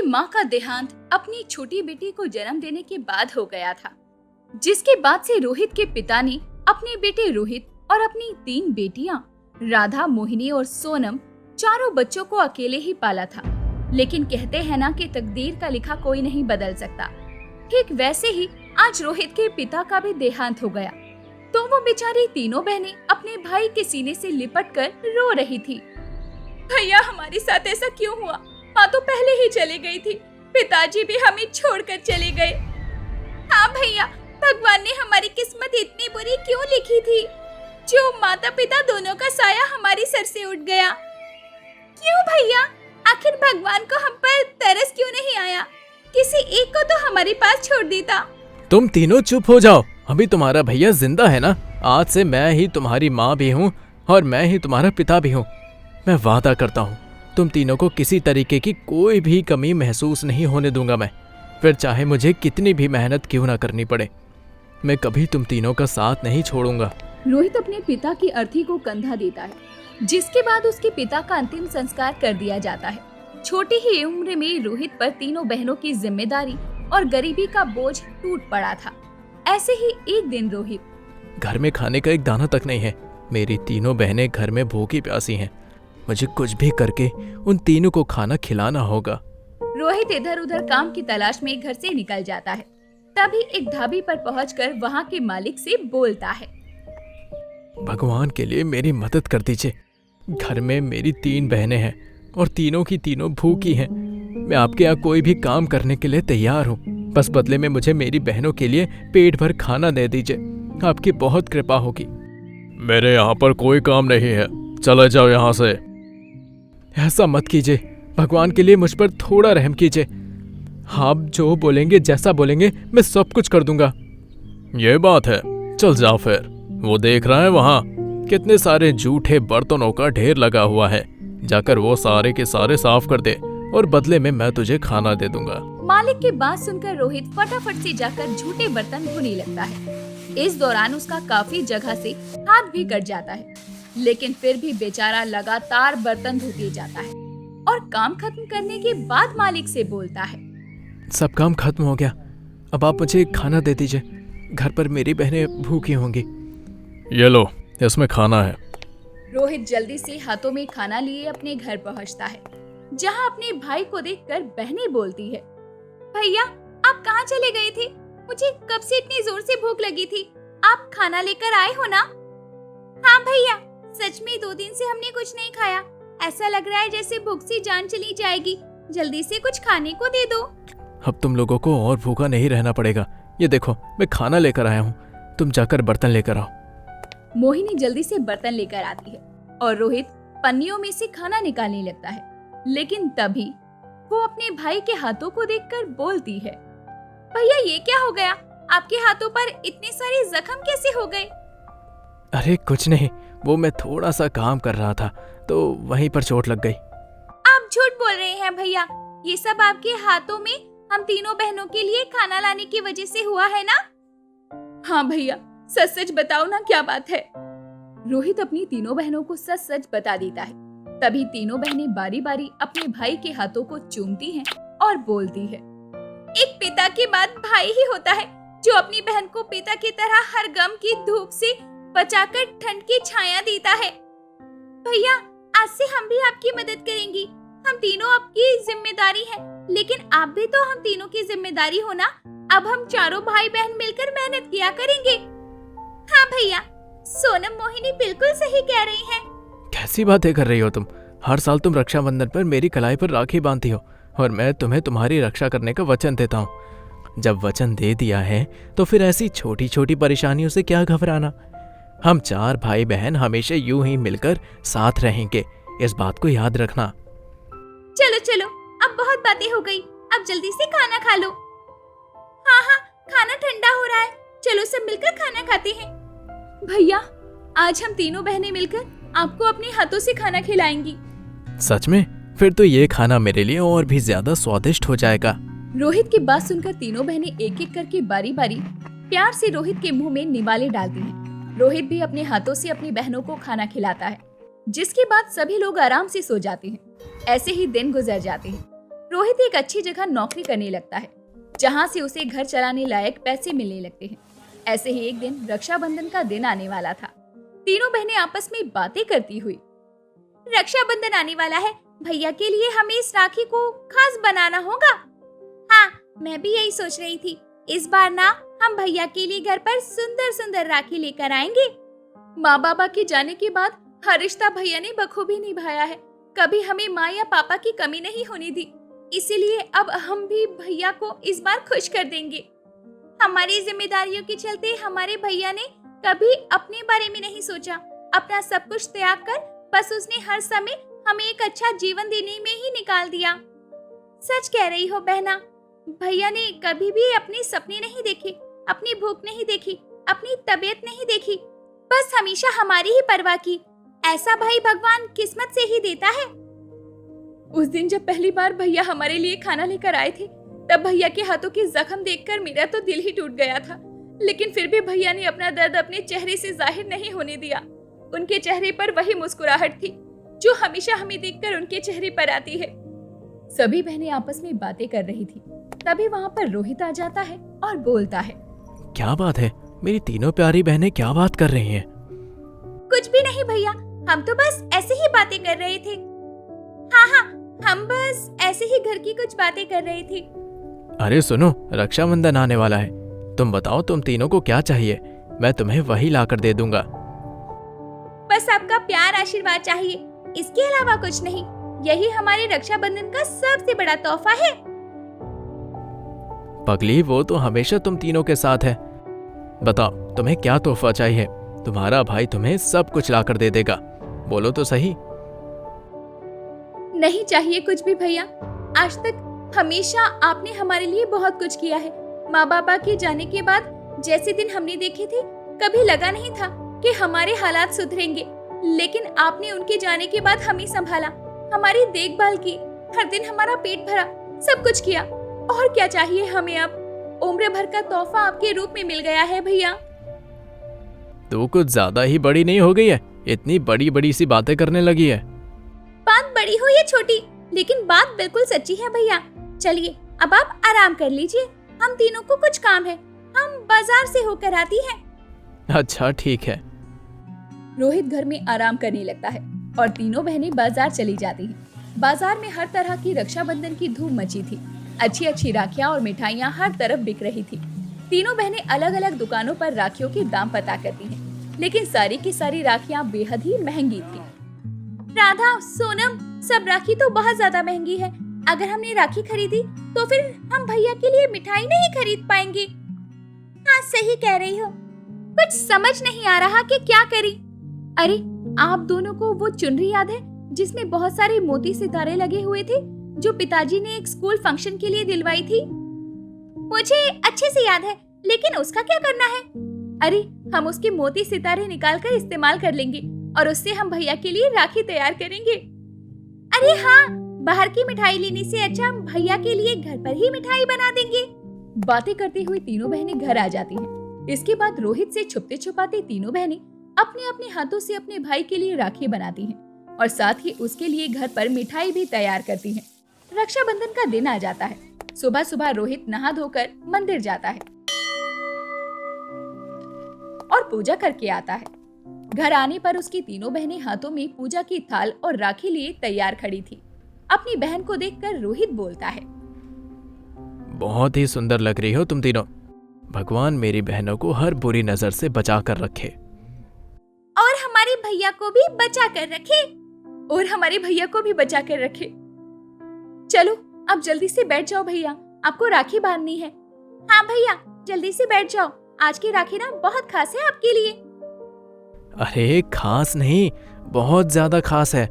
माँ का देहांत अपनी छोटी बेटी को जन्म देने के बाद हो गया था, जिसके बाद से रोहित के पिता ने अपने बेटे रोहित और अपनी 3 बेटियां राधा, मोहिनी और सोनम चारों बच्चों को अकेले ही पाला था। लेकिन कहते हैं ना कि तकदीर का लिखा कोई नहीं बदल सकता। ठीक वैसे ही आज रोहित के पिता का भी देहांत हो गया, तो वो बेचारी तीनों बहनें अपने भाई के सीने से लिपटकर रो रही थी। भैया, हमारे साथ ऐसा क्यों हुआ? माँ तो पहले ही चली गई थी, पिताजी भी हमें छोड़कर चले गए। हाँ भैया, भगवान ने हमारी किस्मत इतनी बुरी क्यों लिखी थी, जो माता पिता दोनों का साया हमारे सर से उठ गया? क्यों भैया, आखिर भगवान को हम पर तरस क्यों नहीं आया? किसी एक को तो हमारे पास छोड़ देता। तुम तीनों चुप हो जाओ, अभी तुम्हारा भैया जिंदा है ना। आज से मैं ही तुम्हारी माँ भी हूँ और मैं ही तुम्हारा पिता भी हूँ। मैं वादा करता हूँ तुम तीनों को किसी तरीके की कोई भी कमी महसूस नहीं होने दूंगा मैं, फिर चाहे मुझे कितनी भी मेहनत क्यों ना करनी पड़े। मैं कभी तुम तीनों का साथ नहीं छोड़ूंगा। रोहित अपने पिता की अर्थी को कंधा देता है, जिसके बाद उसके पिता का अंतिम संस्कार कर दिया जाता है। छोटी ही उम्र में रोहित पर तीनों बहनों की जिम्मेदारी और गरीबी का बोझ टूट पड़ा था। ऐसे ही एक दिन रोहित घर में खाने का एक दाना तक नहीं है। मेरी तीनों बहनें घर में भूखी प्यासी हैं। मुझे कुछ भी करके उन तीनों को खाना खिलाना होगा। रोहित इधर उधर काम की तलाश में घर से निकल जाता है। तभी एक ढाबी पर पहुंचकर वहां के मालिक से बोलता है, भगवान के लिए मेरी मदद कर दीजिए। घर में मेरी 3 बहनें हैं और तीनों की तीनों भूखी हैं। मैं आपके यहाँ कोई भी काम करने के लिए तैयार हूँ, बस बदले में मुझे मेरी बहनों के लिए पेट भर खाना दे दीजिए। आपकी बहुत कृपा होगी। मेरे यहाँ पर कोई काम नहीं है, चले जाओ यहाँ से। ऐसा मत कीजिए, भगवान के लिए मुझ पर थोड़ा रहम कीजिए। आप जो बोलेंगे, जैसा बोलेंगे, मैं सब कुछ कर दूंगा। ये बात है, चल जाओ फिर। वो देख रहा है वहाँ कितने सारे जूठे बर्तनों का ढेर लगा हुआ है, जाकर वो सारे के सारे साफ कर दे और बदले में मैं तुझे खाना दे दूंगा। मालिक की बात सुनकर रोहित फटाफट से जाकर झूठे बर्तन धोने लगता है। इस दौरान उसका काफी जगह से हाथ भी कट जाता है, लेकिन फिर भी बेचारा लगातार बर्तन धोते जाता है और काम खत्म करने के बाद मालिक से बोलता है, सब काम खत्म हो गया, अब आप मुझे खाना दे दीजिए। घर पर मेरी बहनें भूखी होंगी। ये लो, इसमें खाना है। रोहित जल्दी से हाथों में खाना लिए अपने घर पहुंचता है, जहां अपने भाई को देखकर बहनें बोलती है, भैया आप कहाँ चले गए थे? मुझे कब से इतनी जोर से भूख लगी थी, आप खाना लेकर आए हो ना? हाँ भैया, सच में 2 दिन से हमने कुछ नहीं खाया, ऐसा लग रहा है जैसे भूख से जान चली जाएगी। जल्दी से कुछ खाने को दे दो। अब तुम लोगों को और भूखा नहीं रहना पड़ेगा। ये देखो, मैं खाना लेकर आया हूँ, तुम जाकर बर्तन लेकर आओ। मोहिनी जल्दी से बर्तन लेकर आती है और रोहित पन्नियों में से खाना निकालने लगता है, लेकिन तभी वो अपने भाई के हाथों को देखकर बोलती है, भैया ये क्या हो गया? आपके हाथों पर इतने सारे जख्म कैसे हो गए? अरे कुछ नहीं, वो मैं थोड़ा सा काम कर रहा था तो वहीं पर चोट लग गई। आप झूठ बोल रहे हैं भैया, ये सब आपके हाथों में हम तीनों बहनों के लिए खाना लाने की वजह से हुआ है ना? हाँ भैया, सच सच बताओ ना, क्या बात है? रोहित अपनी तीनों बहनों को सच सच बता देता है। तभी तीनों बहनें बारी बारी अपने भाई के हाथों को चूमती हैं और बोलती है, एक पिता के बाद भाई ही होता है जो अपनी बहन को पिता की तरह हर गम की धूप से बचाकर ठंड की छाया देता है। भैया आज से हम भी आपकी मदद करेंगी, हम तीनों आपकी जिम्मेदारी हैं, लेकिन आप भी तो हम तीनों की जिम्मेदारी हो ना। अब हम चारों भाई बहन मिलकर मेहनत किया करेंगे। हाँ भैया, सोनम मोहिनी बिल्कुल सही कह रही हैं। कैसी बातें कर रही हो तुम? हर साल तुम रक्षाबंधन पर मेरी कलाई पर राखी बांधती हो और मैं तुम्हें तुम्हारी रक्षा करने का वचन देता हूँ। जब वचन दे दिया है तो फिर ऐसी छोटी छोटी परेशानियों से क्या घबराना। हम 4 भाई बहन हमेशा यूं ही मिलकर साथ रहेंगे, इस बात को याद रखना। चलो चलो, अब बहुत बातें हो गई, अब जल्दी से खाना खा लो। हाँ हाँ, खाना ठंडा हो रहा है, चलो सब मिलकर खाना खाते हैं। भैया आज हम तीनों बहनें मिलकर आपको अपने हाथों से खाना खिलाएंगी। सच में? फिर तो ये खाना मेरे लिए और भी ज्यादा स्वादिष्ट हो जाएगा। रोहित की बात सुनकर तीनों बहनें एक एक करके बारी बारी प्यार से रोहित के मुंह में निवाले डालती हैं। रोहित भी अपने हाथों से अपनी बहनों को खाना खिलाता है, जिसके बाद सभी लोग आराम से सो जाते हैं। ऐसे ही दिन गुजर जाते हैं। रोहित एक अच्छी जगह नौकरी करने लगता है, जहां से उसे घर चलाने लायक पैसे मिलने लगते हैं। ऐसे ही एक दिन रक्षाबंधन का दिन आने वाला था। तीनों बहनें आपस में बातें करती हुई, रक्षाबंधन आने वाला है, भैया के लिए हमें इस राखी को खास बनाना होगा। हाँ, मैं भी यही सोच रही थी। इस बार ना हम भैया के लिए घर पर सुंदर सुंदर राखी लेकर आएंगे। माँ बाबा के जाने के बाद हर रिश्ता भैया ने बखूबी निभाया है। कभी हमें माँ या पापा की कमी नहीं होने दी, इसीलिए अब हम भी भैया को इस बार खुश कर देंगे। हमारी जिम्मेदारियों के चलते हमारे भैया ने कभी अपने बारे में नहीं सोचा। अपना सब कुछ त्याग कर बस उसने हर समय हमें एक अच्छा जीवन देने में ही निकाल दिया। सच कह रही हो बहना, भैया ने कभी भी अपने सपने नहीं देखे, अपनी भूख नहीं देखी, अपनी तबीयत नहीं देखी, बस हमेशा हमारी ही परवाह की। ऐसा भाई भगवान किस्मत से ही देता है। उस दिन जब पहली बार भैया हमारे लिए खाना लेकर आए थे, तब भैया के हाथों के जख्म देखकर मेरा तो दिल ही टूट गया था। लेकिन फिर भी भैया ने अपना दर्द अपने चेहरे से जाहिर नहीं होने दिया। उनके चेहरे पर वही मुस्कुराहट थी जो हमेशा हमें देखकर उनके चेहरे पर आती है। सभी बहनें आपस में बातें कर रही थी। तभी वहाँ पर रोहित आ जाता है और बोलता है, क्या बात है, मेरी तीनों प्यारी बहनें क्या बात कर रही हैं? कुछ भी नहीं भैया, हम तो बस ऐसे ही बातें कर रहे थे। हाँ, हम बस ऐसे ही घर की कुछ बातें कर रहे थे। अरे सुनो, रक्षाबंधन आने वाला है, तुम बताओ तुम तीनों को क्या चाहिए, मैं तुम्हें वही लाकर दे दूंगा। बस आपका प्यार आशीर्वाद चाहिए, इसके अलावा कुछ नहीं। यही हमारे रक्षाबंधन का सबसे बड़ा तोहफा है। पगली, वो तो हमेशा तुम तीनों के साथ है। बताओ तुम्हें क्या तोहफा चाहिए, तुम्हारा भाई तुम्हें सब कुछ लाकर दे देगा। बोलो तो सही। नहीं चाहिए कुछ भी भैया, आज तक हमेशा आपने हमारे लिए बहुत कुछ किया है। माँ बाबा के जाने के बाद जैसे दिन हमने देखे थे, कभी लगा नहीं था कि हमारे हालात सुधरेंगे, लेकिन आपने उनके जाने के बाद हमें संभाला, हमारी देखभाल की, हर दिन हमारा पेट भरा, सब कुछ किया। और क्या चाहिए हमें अब? उम्र भर का तोहफा आपके रूप में मिल गया है भैया। तू कुछ ज्यादा ही बड़ी नहीं हो गई है? इतनी बड़ी बड़ी सी बातें करने लगी है। बात बड़ी हो या छोटी, लेकिन बात बिल्कुल सच्ची है भैया। चलिए अब आप आराम कर लीजिए, हम तीनों को कुछ काम है, हम बाजार से होकर आती हैं। अच्छा ठीक है। रोहित घर में आराम करने लगता है और तीनों बहनें बाजार चली जाती हैं। बाजार में हर तरह की रक्षाबंधन की धूम मची थी। अच्छी अच्छी राखियां और मिठाइयां हर तरफ बिक रही थी। तीनों बहनें अलग अलग दुकानों पर राखियों के दाम पता करती हैं, लेकिन सारी की सारी राखियां बेहद ही महंगी थी। राधा, सोनम, सब राखी तो बहुत ज्यादा महंगी है। अगर हमने राखी खरीदी तो फिर हम भैया के लिए मिठाई नहीं खरीद पाएंगे। हाँ, सही कह रही हो, कुछ समझ नहीं आ रहा कि क्या करी। अरे, आप दोनों को वो चुनरी याद है जिसमें बहुत सारे मोती सितारे लगे हुए थे, जो पिताजी ने एक स्कूल फंक्शन के लिए दिलवाई थी? मुझे अच्छे से याद है, लेकिन उसका क्या करना है? अरे, हम उसके मोती सितारे निकाल कर इस्तेमाल कर लेंगे और उससे हम भैया के लिए राखी तैयार करेंगे। अरे हाँ, बाहर की मिठाई लेने से अच्छा हम भैया के लिए घर पर ही मिठाई बना देंगे। बातें करती हुई तीनों बहनें घर आ जाती हैं। इसके बाद रोहित से छुपते छुपाते तीनों बहनें अपने अपने हाथों से अपने भाई के लिए राखी बनाती हैं और साथ ही उसके लिए घर पर मिठाई भी तैयार करती हैं। रक्षाबंधन का दिन आ जाता है। सुबह सुबह रोहित नहा धोकर मंदिर जाता है और पूजा करके आता है। घर आने पर उसकी तीनों बहनें हाथों में पूजा की थाल और राखी लिए तैयार खड़ी थी। अपनी बहन को देखकर रोहित बोलता है, बहुत ही सुंदर लग रही हो तुम तीनों। भगवान मेरी बहनों को हर बुरी नजर से बचा कर रखे और हमारे भैया को भी बचा कर रखे। और हमारे भैया को भी बचा कर रखे। चलो अब जल्दी से बैठ जाओ भैया, आपको राखी बांधनी है। हाँ भैया, जल्दी से बैठ जाओ, आज की राखी ना बहुत खास है आपके लिए। अरे खास नहीं, बहुत ज्यादा खास है।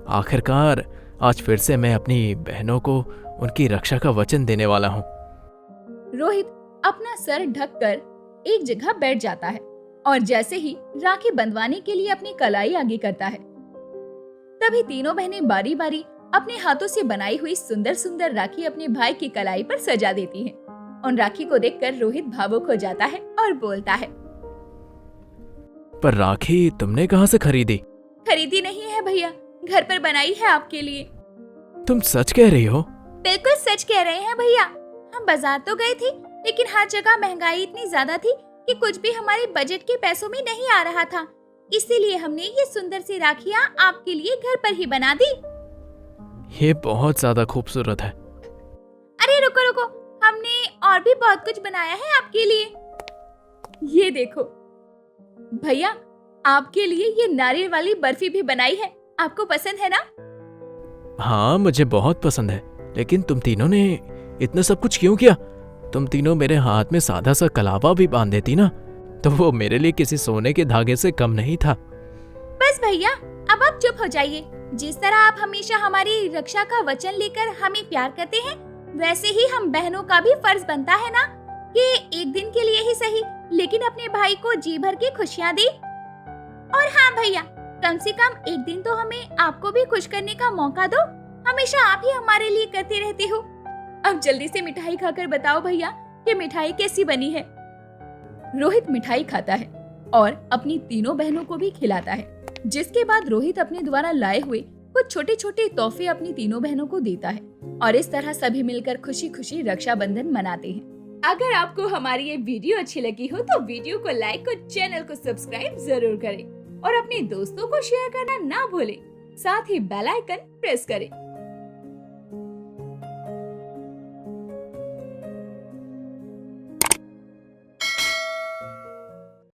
आखिरकार आज फिर से मैं अपनी बहनों को उनकी रक्षा का वचन देने वाला हूँ। रोहित अपना सर ढककर एक जगह बैठ जाता है और जैसे ही राखी बंधवाने के लिए अपनी कलाई आगे करता है, तभी तीनों बहनें बारी बारी अपने हाथों से बनाई हुई सुंदर सुंदर राखी अपने भाई की कलाई पर सजा देती हैं। उन राखी को देखकर रोहित भावुक हो जाता है और बोलता है, पर राखी तुमने कहाँ से खरीदी? खरीदी नहीं है भैया, घर पर बनाई है आपके लिए। तुम सच कह रही हो? बिल्कुल सच कह रहे हैं भैया। हम बाजार तो गए थे, लेकिन हर जगह महंगाई इतनी ज्यादा थी कि कुछ भी हमारे बजट के पैसों में नहीं आ रहा था। इसीलिए हमने ये सुंदर सी राखियाँ आपके लिए घर पर ही बना दी। ये बहुत ज्यादा खूबसूरत है। अरे रुको रुको, हमने और भी बहुत कुछ बनाया है आपके लिए। ये देखो भैया, आपके लिए ये नारियल वाली बर्फी भी बनाई है। आपको पसंद है ना? हाँ, मुझे बहुत पसंद है, लेकिन तुम तीनों ने इतना सब कुछ क्यों किया? तुम तीनों मेरे हाथ में सादा सा कलावा भी बांध देती ना, तो वो मेरे लिए किसी सोने के धागे से कम नहीं था। बस भैया, अब आप चुप हो जाइए। जिस तरह आप हमेशा हमारी रक्षा का वचन लेकर हमें प्यार करते हैं, वैसे ही हम बहनों का भी फर्ज बनता है ना कि एक दिन के लिए ही सही, लेकिन अपने भाई को जी भर के खुशियाँ दी। और हाँ भैया, कम से कम एक दिन तो हमें आपको भी खुश करने का मौका दो। हमेशा आप ही हमारे लिए करते रहते हो। अब जल्दी से मिठाई खाकर बताओ भैया कि मिठाई कैसी बनी है। रोहित मिठाई खाता है और अपनी तीनों बहनों को भी खिलाता है, जिसके बाद रोहित अपने द्वारा लाए हुए कुछ छोटे छोटे तोहफे अपनी तीनों बहनों को देता है और इस तरह सभी मिलकर खुशी खुशी रक्षाबंधन मनाते हैं। अगर आपको हमारी ये वीडियो अच्छी लगी हो तो वीडियो को लाइक और चैनल को सब्सक्राइब जरूर करें और अपने दोस्तों को शेयर करना ना भूलें। साथ ही बेल आइकन प्रेस करें